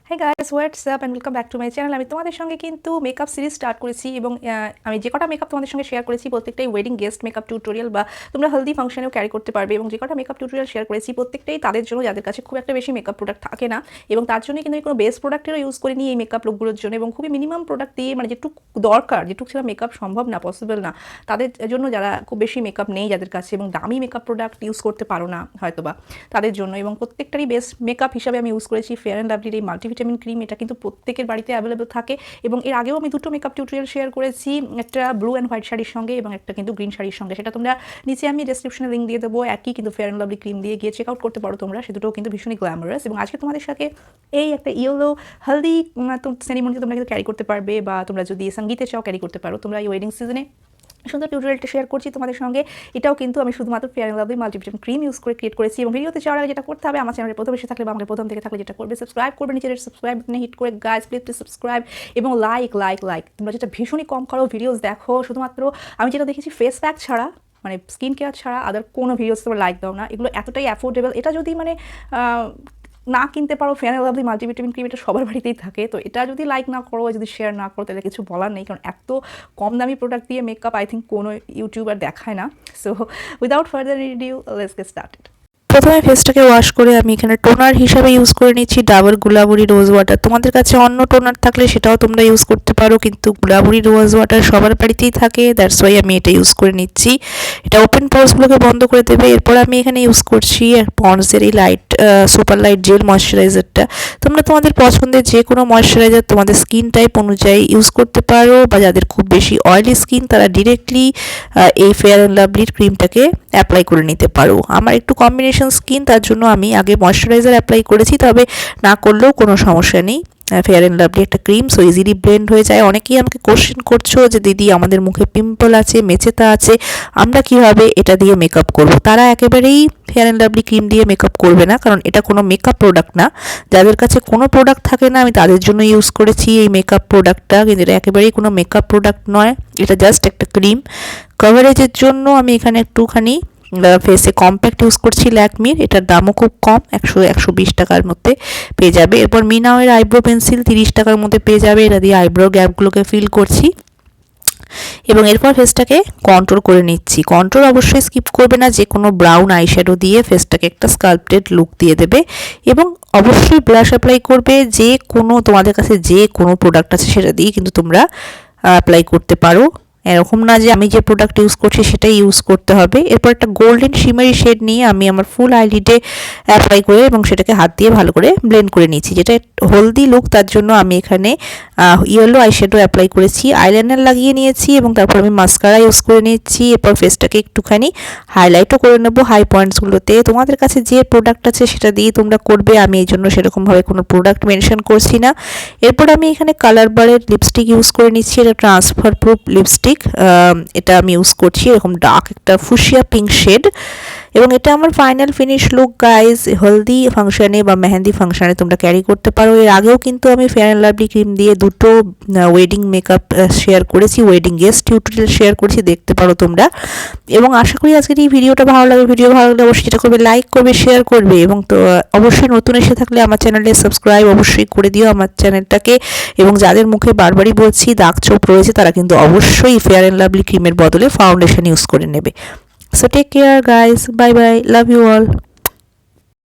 Hey guys, what's up and welcome back to my channel. আমি তোমাদের সঙ্গে কিন্তু মেকআপ সিরিজ স্টার্ট করেছি এবং আমি যে কটা মেকআপ তোমাদের সঙ্গে শেয়ার করেছি প্রত্যেকটাই ওয়েডিং গেস্ট মেকআপ টিউটোরিয়াল বা তোমরা হলদি ফাংশনেও ক্যারি করতে পারবে এবং যে কটা মেকআপ টিউটোরিয়াল শেয়ার করেছি প্রত্যেকটাই তাদের জন্য যাদের কাছে খুব একটা বেশি মেকআপ প্রোডাক্ট থাকে না এবং তার জন্য কিন্তু আমি কোনো বেস্ট প্রোডাক্টেরও ইউজ করিনি এই মেকআপ লুকগুলোর জন্য এবং খুবই মিনিমাম প্রোডাক্ট দিয়ে মানে যেটুকু দরকার যেটুকু ছাড়া মেকআপ সম্ভব না পসিবল না তাদের জন্য যারা খুব বেশি মেকআপ নেই যাদের কাছে এবং দামি মেকআপ প্রোডাক্ট ইউজ করতে পারো না হয়তোবা তাদের জন্য এবং প্রত্যেকটারই বেস্ট মেকআপ হিসাবে আমি ইউজ করেছি ফেয়ার অ্যান্ড লাভলির এই মাল্টিভিটামিন ক্রিম। এটা কিন্তু প্রত্যেকের বাড়িতে অ্যাভেলেবল থাকে এবং এর আগেও আমি দুটো মেকআপ টিউটোরিয়াল শেয়ার করেছি, একটা ব্লু অ্যান্ড হোয়াইট শাড়ির সঙ্গে এবং একটা কিন্তু গ্রিন শাড়ির সঙ্গে। সেটা তোমরা নিচে আমি ডেসক্রিপশনে লিঙ্ক দিয়ে দেবো, একই কিন্তু ফেয়ার অ্যান্ড লাভলি ক্রিম দিয়ে গিয়ে চেক আউট করতে পারো তোমরা। সে দুটোও কিন্তু ভীষণই গ্ল্যামারাস এবং আজকে তোমাদের সাথে এই একটা ইয়েলো হলদি সেরিমনিতে তোমরা কিন্তু ক্যারি করতে পারবে বা তোমরা যদি সঙ্গীতে চাও ক্যারি করতে পারো তোমরা এই ওয়েডিং সিজনে সুন্দর টিউটোরিয়ালটা শেয়ার করছি তোমাদের সঙ্গে। এটাও কিন্তু আমি শুধুমাত্র fair and lovely multivitamin cream use করে ক্রিয়েট করেছি এবং ভিডিওতে যাওয়ার আগে যেটা করতে হবে আমার চ্যানেলে প্রথম এসে থাকলে বা আমাকে প্রথম থেকে থাকলে যেটা করবে সাবস্ক্রাইব করবে, নিচের সাবস্ক্রাইব বাটনে হিট করে গাইস প্লিজ সাবস্ক্রাইব এবং লাইক তোমরা যেটা ভীষণই কম করো ভিডিওস দেখো, শুধুমাত্র আমি যেটা দেখেছি ফেস প্যাক ছাড়া মানে স্কিন কেয়ার ছাড়া আদার কোনো ভিডিওস তোমরা লাইক দাও না। এগুলো এতটাই অ্যাফোর্ডেবল, এটা যদি মানে না কিনতে পারো fair and lovely multivitamin cream এটা সবার বাড়িতেই থাকে, তো এটা যদি লাইক না করো যদি শেয়ার না করো তাহলে কিছু বলার নেই, কারণ এত কম দামি প্রোডাক্ট দিয়ে মেকআপ আই থিঙ্ক কোনো ইউটিউবার দেখায় না। So without further ado let's get started. প্রথমে ফেসটাকে ওয়াশ করে আমি এখানে টোনার হিসাবে ইউজ করে নিচ্ছি ডাবল গুলাবরি রোজ ওয়াটার। তোমাদের কাছে অন্য টোনার থাকলে সেটাও তোমরা ইউজ করতে পারো, কিন্তু গুলাবরি রোজ ওয়াটার সবার বাড়িতেই থাকে, দ্যাটস ওয়াই আমি এটা ইউজ করে নিচ্ছি। এটা ওপেন পোর্সগুলোকে বন্ধ করে দেবে। এরপর আমি এখানে ইউজ করছি পন্ডসের এই লাইট সুপার লাইট জেল ময়শ্চারাইজারটা। তোমরা তোমাদের পছন্দের যে কোনো ময়শ্চারাইজার তোমাদের স্কিন টাইপ অনুযায়ী ইউজ করতে পারো, বা যাদের খুব বেশি অয়েলি স্কিন তারা ডিরেক্টলি এই ফেয়ার অ্যান্ড লাভলির ক্রিমটাকে অ্যাপ্লাই করে নিতে পারো। আমার একটু কম্বিনেশন স্কিন, তার জন্য আমি আগে ময়শ্চারাইজার অ্যাপ্লাই করেছি, তবে না করলেও কোনো সমস্যা নেই। ফেয়ার অ্যান্ড লাভলি একটা ক্রিম, সো ইজিলি ব্লেন্ড হয়ে যায়। অনেকেই আমাকে কোশ্চেন করছো যে দিদি আমাদের মুখে পিম্পল আছে, মেচেতা আছে, আমরা কিভাবে এটা দিয়ে মেকআপ করব। তারা একেবারেই ফেয়ার অ্যান্ড লাভলি ক্রিম দিয়ে মেকআপ করবে না, কারণ এটা কোনো মেকআপ প্রোডাক্ট না। যাদের কাছে কোনো প্রোডাক্ট থাকে না আমি তাদের জন্য ইউজ করেছি এই মেকআপ প্রোডাক্টটা, কিন্তু এটা একেবারেই কোনো মেকআপ প্রোডাক্ট নয়, এটা জাস্ট একটা ক্রিম। কভারেজের জন্য আমি এখানে একটুখানি ফেসে কম্প্যাক্ট ইউজ করছি ল্যাকমির, এটার দামও খুব কম, 120 টাকার মধ্যে পেয়ে যাবে। এরপর মিনাওয়ের আইব্রো পেন্সিল 30 টাকার মধ্যে পেয়ে যাবে, এটা দিয়ে আইব্রো গ্যাপগুলোকে ফিল করছি এবং এরপর ফেসটাকে কন্ট্রোল করে নিচ্ছি। কন্ট্রোল অবশ্যই স্কিপ করবে না, যে কোনো ব্রাউন আইশ্যাডো দিয়ে ফেসটাকে একটা স্কাল্পটেড লুক দিয়ে দেবে এবং অবশ্যই ব্লাশ অ্যাপ্লাই করবে। যে কোনো তোমাদের কাছে যে কোনো প্রোডাক্ট আছে সেটা দিয়ে কিন্তু তোমরা অ্যাপ্লাই করতে পারো, এরকম না যে আমি যে প্রোডাক্ট ইউজ করছি সেটাই ইউজ করতে হবে। এরপর একটা গোল্ডেন শিমারি শেড নিয়ে আমি আমার ফুল আইলিডে অ্যাপ্লাই করে এবং সেটাকে হাত দিয়ে ভালো করে ব্লেন্ড করে নিচ্ছি। যেটা হলদি লুক তার জন্য আমি এখানে ইয়েলো আইশ্যাডো অ্যাপ্লাই করেছি, আইলাইনার লাগিয়ে নিয়েছি এবং তারপর আমি মাস্কারা ইউজ করে নিচ্ছি। এরপর ফেসটাকে একটুখানি হাইলাইটও করে নেবো হাই পয়েন্টসগুলোতে। তোমাদের কাছে যে প্রোডাক্ট আছে সেটা দিয়ে তোমরা করবে, আমি এই জন্য সেরকমভাবে কোনো প্রোডাক্ট মেনশন করছি না। এরপর আমি এখানে কালার বারের লিপস্টিক ইউজ করে নিচ্ছি, এটা ট্রান্সফার প্রুফ লিপস্টিক, এটা আমি ইউজ করছি এরকম ডার্ক একটা ফুশিয়া পিঙ্ক শেড এবং এটা আমার ফাইনাল ফিনিশ লুক গাইজ। হলদি ফাংশনে বা মেহেন্দি ফাংশনে তোমরা ক্যারি করতে পারো। এর আগেও কিন্তু আমি ফেয়ার অ্যান্ড লাভলি ক্রিম দিয়ে দুটো ওয়েডিং মেকআপ শেয়ার করেছি, ওয়েডিং গেস্ট টিউটোরিয়াল শেয়ার করেছি, দেখতে পারো তোমরা। এবং আশা করি আজকের এই ভিডিওটা ভালো লাগে। ভিডিও ভালো লাগলে অবশ্যই যেটা করবে লাইক করবে, শেয়ার করবে এবং তো অবশ্যই নতুন এসে থাকলে আমার চ্যানেলে সাবস্ক্রাইব অবশ্যই করে দিও আমার চ্যানেলটাকে। এবং যাদের মুখে বারবারই বলছি দাগ ছোপ রয়েছে তারা কিন্তু অবশ্যই ফেয়ার অ্যান্ড লাভলি ক্রিমের বদলে ফাউন্ডেশন ইউজ করে নেবে। So take care guys, bye bye, love you all.